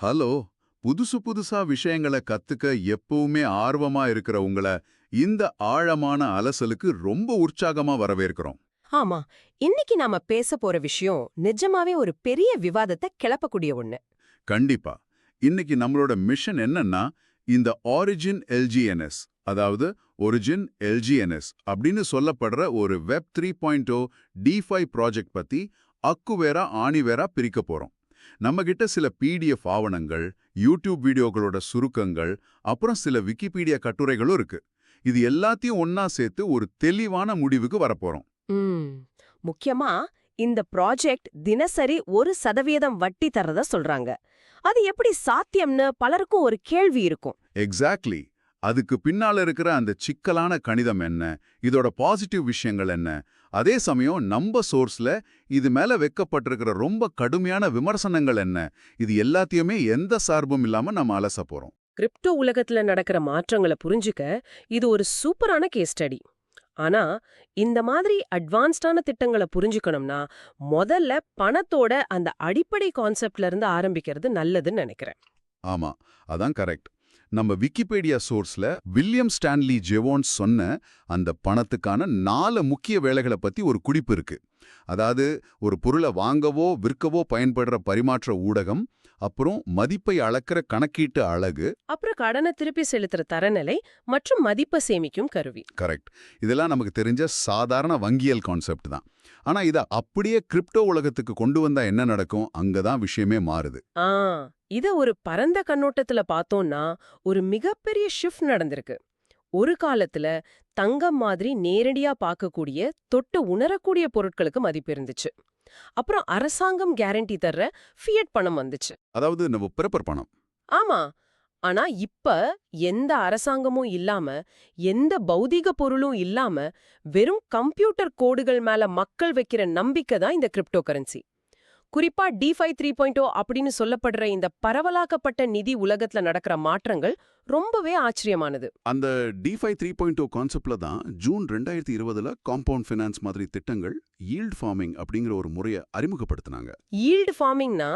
Hello. புதுசு புதுசா விஷயங்களை கத்துக்க எப்பவுமே ஆர்வமா இருக்கிற உங்கள இந்த ஆழமான அலசலுக்கு ரொம்ப உற்சாகமா வரவேற்கிறோம். ஆமா. இன்னைக்கு நாம பேச போற விஷயம் நிஜமாவே ஒரு பெரிய விவாதத்தை கிளப்பக்கூடிய ஒண்ணு. கண்டிப்பா. இன்னைக்கு நம்மளோட மிஷன் என்னன்னா, இந்த ஆரிஜின் எல்ஜிஎன்எஸ், அதாவது ஒரிஜின் எல்ஜிஎன்எஸ் அப்படின்னு சொல்லப்படுற ஒரு வெப் 3.0 DeFi ப்ராஜெக்ட் பத்தி அக்குவேரா ஆணிவேரா பிரிக்க போறோம். நம்மகிட்ட சில பிடிஎஃப் ஆவணங்கள், யூடியூப் வீடியோக்களோட சுருக்கங்கள், அப்புறம் சில விக்கிபீடியா கட்டுரைகளும் இருக்கு. இது எல்லாத்தையும் ஒன்னா சேர்த்து ஒரு தெளிவான முடிவுக்கு வரப்போறோம். ம். முக்கியமா இந்த ப்ராஜெக்ட் தினசரி 1% வட்டி தர்றதா சொல்றாங்க. அது எப்படி சாத்தியம்னு பலருக்கும் ஒரு கேள்வி இருக்கும். எக்ஸாக்ட்லி. அதுக்கு பின்னால இருக்கிற அந்த சிக்கலான கணிதம் என்ன, இதோட பாசிட்டிவ் விஷயங்கள் என்ன, அதே சமயம் நம்ம சோர்ஸ்ல இது மேல வைக்கப்பட்டிருக்கிற ரொம்ப கடுமையான விமர்சனங்கள் என்ன, இது எல்லாத்தையுமே எந்த சார்பும் இல்லாம நம்ம அலச போறோம். கிரிப்டோ உலகத்துல நடக்கிற மாற்றங்களை புரிஞ்சுக்க இது ஒரு சூப்பரான கேஸ் ஸ்டடி. ஆனா இந்த மாதிரி அட்வான்ஸ்டான திட்டங்களை புரிஞ்சுக்கணும்னா முதல்ல பணத்தோட அந்த அடிப்படை கான்செப்ட்ல இருந்து ஆரம்பிக்கிறது நல்லதுன்னு நினைக்கிறேன். ஆமா, அதான் கரெக்ட். நம்ம விக்கிபீடியா சோர்ஸ்ல வில்லியம் ஸ்டான்லி ஜெவோன்ஸ் சொன்ன அந்த பணத்துக்கான 4 முக்கிய வேலைகளை பத்தி ஒரு குறிப்பு இருக்கு. அதாவது, ஒரு பொருளை வாங்கவோ விற்கவோ பயன்படுற பரிமாற்ற ஊடகம், அப்புறம் மதிப்பை அளக்கிற கணக்கீட்டு அலகு. அப்புறம் கடனை திருப்பி செலுத்துற தரநிலை மற்றும் மதிப்பை சேமிக்கும் கருவி. கரெக்ட். இதெல்லாம் நமக்கு தெரிஞ்ச சாதாரண வங்கியல் கான்செப்ட் தான். ஆனா இத அப்படியே கிரிப்டோ உலகத்துக்கு கொண்டு வந்தா என்ன நடக்கும்? அங்கதான் விஷயமே மாறுது. ஆ இத ஒரு பரந்த கண்ணோட்டத்துல பார்த்தோம்னா ஒரு மிகப்பெரிய ஷிஃப்ட் நடந்திருக்கு. ஒரு காலத்துல தங்கம் மாதிரி நேரடியா பார்க்கக்கூடிய தொட்டு உணரக்கூடிய பொருட்களுக்கு மதிப்பு இருந்துச்சு. அப்புறம் அரசாங்கம் கேரண்டி தர்ற ஃபியட் பணம் வந்துச்சு. அதாவது நம்ம பிறப்பர் பணம். ஆமா. ஆனா இப்ப எந்த அரசாங்கமும் இல்லாம, எந்த பௌதீக பொருளும் இல்லாம, வெறும் கம்ப்யூட்டர் கோடுகள் மேல மக்கள் வைக்கிற நம்பிக்கை தான் இந்த கிரிப்டோ கரன்சி. குறிப்பா DeFi 3.0 அப்படின்னு சொல்லப்படுற இந்த பரவலாக்கப்பட்ட நிதி உலகத்துல நடக்கிற மாற்றங்கள் ரொம்பவே ஆச்சரியமானது. அந்த DeFi 3.0 கான்செப்ட்ல தான் ஜூன் 2020ல காம்பவுண்ட் ஃபினான்ஸ் மாதிரி திட்டங்கள் ஈல்ட் ஃபார்மிங் அப்படிங்கிற ஒரு முறையை அறிமுகப்படுத்தினாங்க. ஈல்டு ஃபார்மிங்னா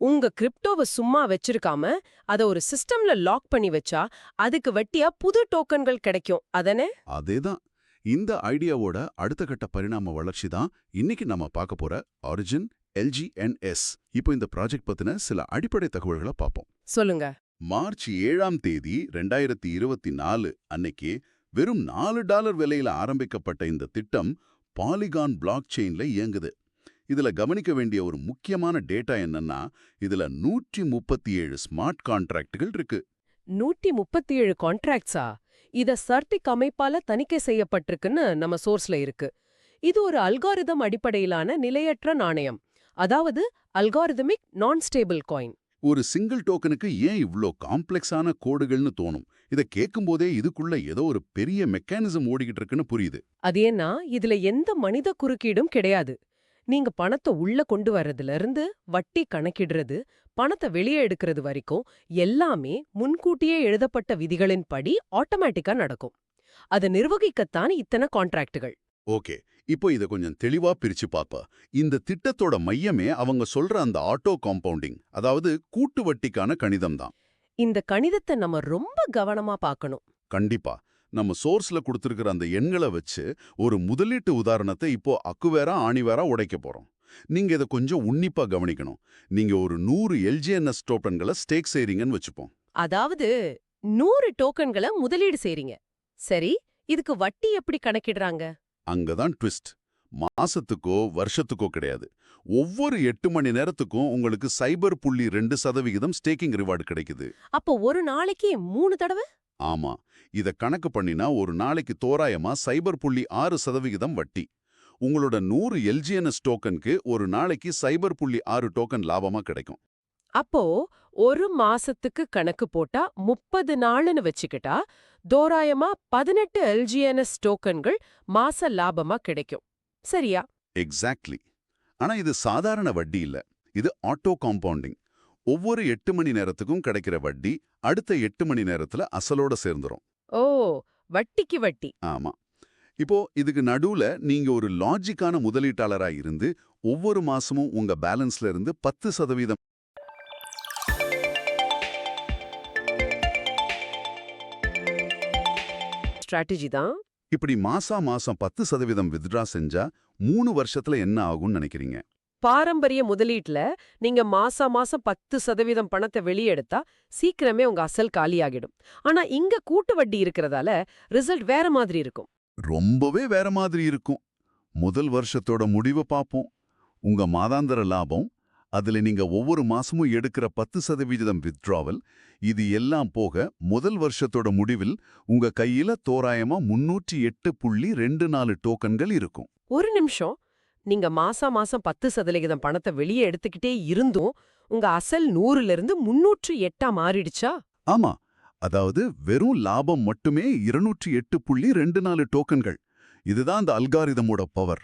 உங்க கிரிப்டோவை சும்மா வச்சிருக்காம அத ஒரு சிஸ்டம்ல லாக் பண்ணி வச்சா அதுக்கு வட்டியா புது டோக்கன்கள் கிடைக்கும். அதனே அதேதான். இந்த ஐடியாவோட அடுத்த கட்ட பரிணாம வளர்ச்சி தான் இன்னைக்கு நம்ம பார்க்க போற ஆரிஜின் எல்ஜிஎன்எஸ். இப்போ இந்த ப்ராஜெக்ட் பத்தின சில அடிப்படை தகவல்களை பார்ப்போம். சொல்லுங்க. மார்ச் 7ஆம் தேதி 2024 அன்னைக்கு வெறும் $4 விலையில ஆரம்பிக்கப்பட்ட இந்த திட்டம் பாலிகான் பிளாக் செயின்ல இயங்குது. இதுல கவனிக்க வேண்டிய ஒரு முக்கியமான டேட்டா என்னன்னா, இதுல 137 ஸ்மார்ட் கான்ட்ராக்டுகள் இருக்கு. 137 கான்ட்ராக்ட்ஸா? இத சர்டிக் அமைப்பால தணிக்கை செய்யப்பட்டிருக்குன்னு நம்ம சோர்ஸ்ல இருக்கு. இது ஒரு அல்காரிதம் அடிப்படையிலான நிலையற்ற நாணயம். அதாவது அல்காரிதமிக் நான் ஸ்டேபிள் காயின். ஒரு சிங்கிள் டோக்கனுக்கு ஏன் இவ்ளோ காம்ப்ளெக்ஸான கோடுகள்னு தோணும். இத கேட்கும்போதே இதுக்குள்ள ஏதோ ஒரு பெரிய மெக்கானிசம் ஓடிக்கிட்டு இருக்குன்னு புரியுது. அது ஏன்னா இதுல எந்த மனித குறுக்கீடும் கிடையாது. நீங்க பணத்தை உள்ள கொண்டு வர்றதுல இருந்து வட்டி கணக்கிடுறது, பணத்தை வெளியே எடுக்கிறது வரைக்கும் எல்லாமே முன்கூட்டியே எழுதப்பட்ட விதிகளின் படி ஆட்டோமேட்டிக்கா நடக்கும். அதை நிர்வகிக்கத்தான் இத்தனை கான்ட்ராக்டுகள். ஓகே, இப்போ இத கொஞ்சம் தெளிவா பிரிச்சு பாப்பா. இந்த திட்டத்தோட மையமே அவங்க சொல்ற அந்த ஆட்டோ காம்பவுண்டிங், அதாவது கூட்டு வட்டிக்கான கணிதம் தான். இந்த கணிதத்தை நம்ம ரொம்ப கவனமா பார்க்கணும். கண்டிப்பா. நம்ம சோர்ஸ்ல கொடுத்திருக்கிற அந்த எண்களை வச்சு ஒரு முதலீட்டு உதாரணத்தை இப்போ அக்குவேரா ஆணிவேரா உடைக்க போறோம். நீங்க இதை கொஞ்சம் உன்னிப்பா கவனிக்கணும். நீங்க ஒரு 100 எல்ஜிஎன்எஸ் டோக்கன்களை ஸ்டேக் செய்றீங்கன்னு வச்சுப்போம். அதாவது 100 டோக்கன்களை முதலீடு செய்றீங்க. சரி, இதுக்கு வட்டி எப்படி கணக்கிடுறாங்க? அங்கதான் ட்விஸ்ட். மாசத்துக்கோ வருஷத்துக்கோ கிடையாது. ஒவ்வொரு 8 மணி நேரத்துக்கும் உங்களுக்கு 0.2% ஸ்டேக்கிங் ரிவார்டு கிடைக்குது. அப்போ ஒரு நாளைக்கு 3 தடவை? ஆமா. இத கணக்கு பண்ணினா ஒரு நாளைக்கு தோராயமா 0.6% வட்டி. உங்களோட 100 எல்ஜிஎன்எஸ் டோக்கனுக்கு ஒரு நாளைக்கு 0.6 டோக்கன் லாபமா கிடைக்கும். அப்போ ஒரு மாசத்துக்கு கணக்கு போட்டா 30 நாள்னு வச்சுக்கிட்டா தோராயமா 18 எல்ஜிஎன்எஸ் டோக்கன்கள் மாச லாபமா கிடைக்கும். சரியா? எக்ஸாக்ட்லி. ஆனா இது சாதாரண வட்டி இல்ல. இது ஆட்டோ காம்பவுண்டிங். ஒவ்வொரு 8 மணி நேரத்துக்கும் கிடைக்கிற வட்டி அடுத்த 8 மணி நேரத்துல அசலோட சேர்ந்துரும். ஓ, வட்டிக்கு வட்டி. ஆமா. இப்போ இதுக்கு நடுவுல நீங்க ஒரு லாஜிக்கான முதலீட்டாளரா இருந்து ஒவ்வொரு மாசமும் உங்க பேலன்ஸ்ல இருந்து 10% ஸ்ட்ராட்டஜி தான். இப்படி மாசம் 10% வித்ட்ரா செஞ்சா 3 வருஷத்துல என்ன ஆகும்னு நினைக்கிறீங்க? பாரம்பரிய முதலீட்டுல நீங்க மாசம் 10% பணத்தை வெளியே எடுத்தா சீக்கிரமே உங்க அசல் காலியாகிடும். ஆனா இங்க கூட்டு வட்டி இருக்கிறதால ரிசல்ட் வேற மாதிரி இருக்கும். ரொம்பவே வேற மாதிரி இருக்கும். முதல் வருஷத்தோட முடிவை பார்ப்போம். உங்க மாதாந்திர லாபம், அதுல நீங்க ஒவ்வொரு மாசமும் எடுக்கிற 10% வித்ட்ராவல், இது எல்லாம் போக முதல் வருஷத்தோட முடிவில் உங்க கையில தோராயமா 308.24 டோக்கன்கள் இருக்கும். ஒரு நிமிஷம், நீங்க மாசம் 10% பணத்தை வெளியே எடுத்துக்கிட்டே இருந்தும் உங்க அசல் 100ல இருந்து 308 மாறிடுச்சா? ஆமா, அதாவது வெறும் லாபம் மட்டுமே 208.24 டோக்கன்கள். இதுதான் அந்த அல்காரிதமோட பவர்.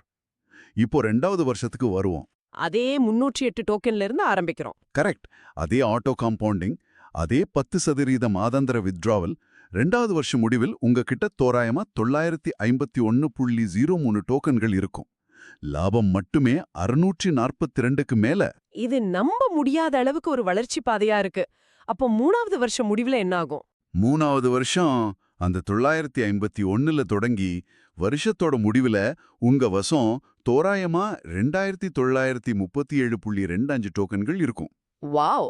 இப்போ 2வது வருஷத்துக்கு வருவோம். அதே 308 டோக்கன்ல இருந்து ஆரம்பிக்கிறோம். கரெக்ட். அதே ஆட்டோ காம்பவுண்டிங், அதே 10% மாதாந்திர வித்ட்ராவல். 2வது வருஷ முடிவில் உங்ககிட்ட தோராயமா 951.03 டோக்கன்கள் இருக்கும். லாபம் மட்டுமே 642க்கு மேல. இது நம்ப முடியாத அளவுக்கு ஒரு வளர்ச்சி பாதையா இருக்கு. அப்போ 3வது வருஷ முடிவுல என்ன ஆகும்? 3வது வருஷம் அந்த 951ல தொடங்கி வருஷத்தோட முடிவுல உங்க வசம் தோராயமா 2937.25 டோக்கன்கள் இருக்கும். வாவ்,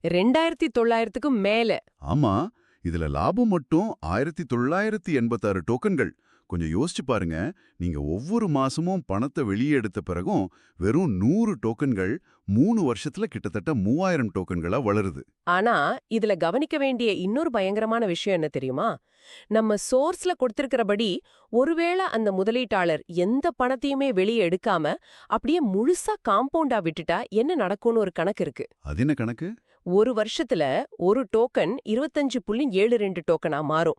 2900க்கு மேல. ஆமா, இதுல லாபம் மட்டும் 1986 டோக்கன்கள். கொஞ்சம் யோசிச்சு பாருங்க, நீங்க ஒவ்வொரு மாசமும் பணத்தை வெளியே எடுத்த பிறகும் வெறும் 100 டோக்கன்கள் 3 வருஷத்துல கிட்டத்தட்ட 3000 டோக்கன்களா வளருது. ஆனா இதுல கவனிக்க வேண்டிய இன்னொரு பயங்கரமான விஷயம் என்ன தெரியுமா? நம்ம சோர்ஸ்ல கொடுத்திருக்கிறபடி ஒருவேளை அந்த முதலீட்டாளர் எந்த பணத்தையுமே வெளியே எடுக்காம அப்படியே முழுசா காம்பவுண்டா விட்டுட்டா என்ன நடக்கும்னு ஒரு கணக்கு இருக்கு. அது என்ன கணக்கு? ஒரு வருஷத்துல ஒரு டோக்கன் 25.72 டோக்கனா மாறும்.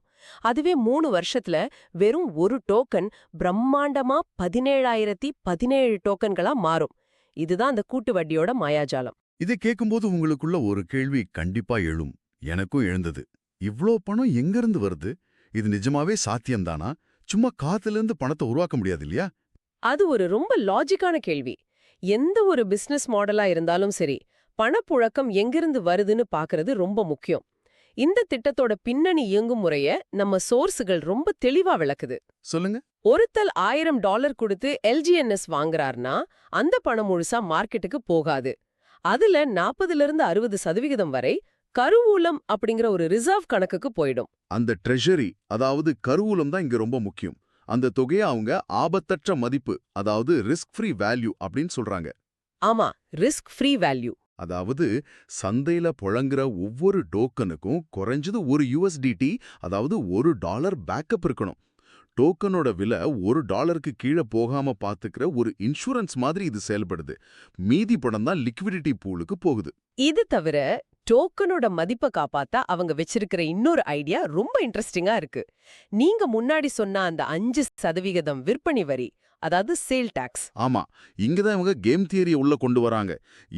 அதுவே 3 வருஷத்துல வெறும் ஒரு டோக்கன் பிரம்மாண்டமா 17,017 டோக்கன்களா மாறும். இதுதான் அந்த கூட்டு வட்டியோட மாயாஜாலம். இதை கேட்கும்போது உங்களுக்குள்ள ஒரு கேள்வி கண்டிப்பா எழும். எனக்கும் எழுந்தது. இவ்ளோ பணம் எங்கிருந்து வருது? இது நிஜமாவே சாத்தியம்தானா? சும்மா காத்திலிருந்து பணத்தை உருவாக்க முடியாது இல்லையா? அது ஒரு ரொம்ப லாஜிக்கான கேள்வி. எந்த ஒரு பிசினஸ் மாடலா இருந்தாலும் சரி, பணப்புழக்கம் எங்கிருந்து வருதுன்னு பாக்குறது ரொம்ப முக்கியம். இந்த திட்டத்தோட பின்னணி இயங்கும் முறைய நம்ம சோர்ஸுகள் ரொம்ப தெளிவா விளக்குது. சொல்லுங்க. ஒருத்தல் $1000 கொடுத்து LGNS வாங்குறார்னா அந்த பணம் முழுசா மார்க்கெட்டுக்கு போகாது. அதுல 40-60% வரை கருவூலம் அப்படிங்கிற ஒரு ரிசர்வ் கணக்குக்கு போயிடும். அந்த ட்ரெஷரி, அதாவது கருவூலம் தான் இங்க ரொம்ப முக்கியம். அந்த தொகையை அவங்க ஆபத்தற்ற மதிப்பு, அதாவது ரிஸ்க் ஃப்ரீ வேல்யூ அப்படின்னு சொல்றாங்க. ஆமா, ரிஸ்க் ஃப்ரீ வேல்யூ. அதாவது சந்தையில புழங்குற ஒவ்வொரு டோக்கனுக்கும் குறைஞ்சது ஒரு USDT, அதாவது $1 பேக்கப் இருக்கணும். டோக்கனோட விலை $1க்கு கீழே போகாம பாத்துக்கிற ஒரு இன்சூரன்ஸ் மாதிரி இது செயல்படுது. மீதி பணம் தான் லிக்விடிட்டி பூலுக்கு போகுது. இது தவிர டோக்கனோட மதிப்பை காப்பாத்தா அவங்க வச்சிருக்கிற இன்னொரு ஐடியா ரொம்ப இன்ட்ரெஸ்டிங்கா இருக்கு. நீங்க முன்னாடி சொன்ன அந்த 5% விற்பனை வரி, அதாவது சேல் டாக்ஸ். ஆமா, இங்கதான் இவங்க கேம் தியரியை உள்ள கொண்டு வராங்க.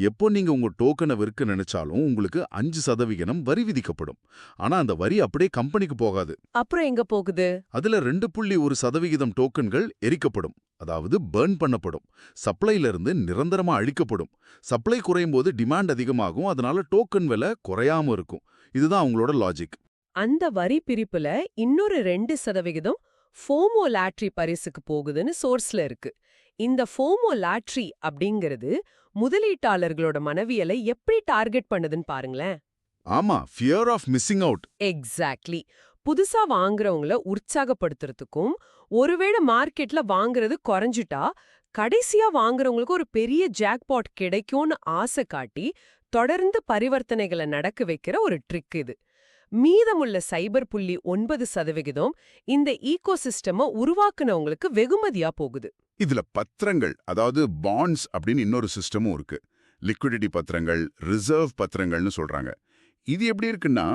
எப்போ நீங்க உங்க டோக்கனை விற்க நினைச்சாலும் உங்களுக்கு 5% வரி விதிக்கப்படும். ஆனா அந்த வரி அப்படியே கம்பெனிக்கு போகாது. அப்புறம் எங்க போகுது? அதுல 2.1% டோக்கன்கள் எரிக்கப்படும், அதாவது பர்ன் பண்ணப்படும். சப்ளைல இருந்து நிரந்தரமா அழிக்கப்படும். சப்ளை குறையும் போது டிமாண்ட் அதிகமாகும், அதனால டோக்கன் விலை குறையாம இருக்கும். இதுதான் அவங்களோட லாஜிக். அந்த வரி பிரிப்புல இன்னொரு 2% ஃபோமோ லாட்ரி பரிசுக்கு போகுதுன்னு சோர்ஸ்ல இருக்கு. இந்த ஃபோமோ லாட்ரி அப்படிங்கிறது முதலீட்டாளர்களோட மனவியலை எப்படி டார்கெட் பண்ணுதுன்னு பாருங்களேன். ஆமா, fear of missing out. Exactly. புதுசா வாங்குறவங்கள உற்சாகப்படுத்துறதுக்கும், ஒருவேளை மார்க்கெட்ல வாங்குறது குறைஞ்சிட்டா கடைசியா வாங்குறவங்களுக்கு ஒரு பெரிய ஜாக்பாட் கிடைக்கும்னு ஆசை காட்டி தொடர்ந்து பரிவர்த்தனைகளை நடக்க வைக்கிற ஒரு ட்ரிக் இது. மீதமுள்ள 0.9% இந்த ஈகோசிஸ்டம உருவாக்குனவங்களுக்கு வெகுமதியா போகுது. இதுல பத்திரங்கள், அதாவது பாண்ட்ஸ் அப்படின்னு இன்னொரு சிஸ்டமும் இருக்கு. லிக்விடிட்டி பத்திரங்கள், ரிசர்வ் பத்திரங்கள்னு சொல்றாங்க. இது எப்படி இருக்குன்னா,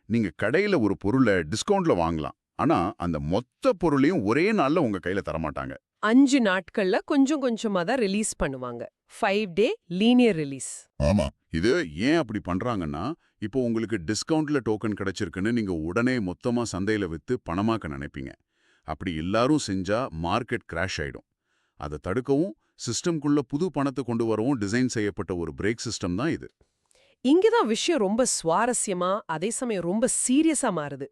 நீங்க கடையில ஒரு பொருளை டிஸ்கவுண்ட்ல வாங்கலாம். ஆனா அந்த மொத்த பொருளையும் ஒரே நாள்ல உங்க கையில தரமாட்டாங்க. 5 நாட்கள்ல கொஞ்சம் கொஞ்சமா தான் ரிலீஸ் பண்ணுவாங்க. 5-day linear release. ஆமா, இது ஏன் அப்படி பண்றாங்கன்னா, இப்போ உங்களுக்கு டிஸ்கவுண்ட்ல டோக்கன் கிடைச்சிருக்குன்னு நீங்க உடனே மொத்தமா சந்தையில வித்து பணமாக்க நினைப்பீங்க. அப்படி எல்லாரும் செஞ்சா மார்க்கெட் கிராஷ் ஆயிடும். அதை தடுக்கவும் சிஸ்டம்குள்ள புது பணத்தை கொண்டு வரவும் டிசைன் செய்யப்பட்ட ஒரு பிரேக் சிஸ்டம் தான் இது. இங்கதான் விஷயம் ரொம்ப சுவாரஸ்யமா, அதே சமயம் ரொம்ப சீரியஸா மாறுது.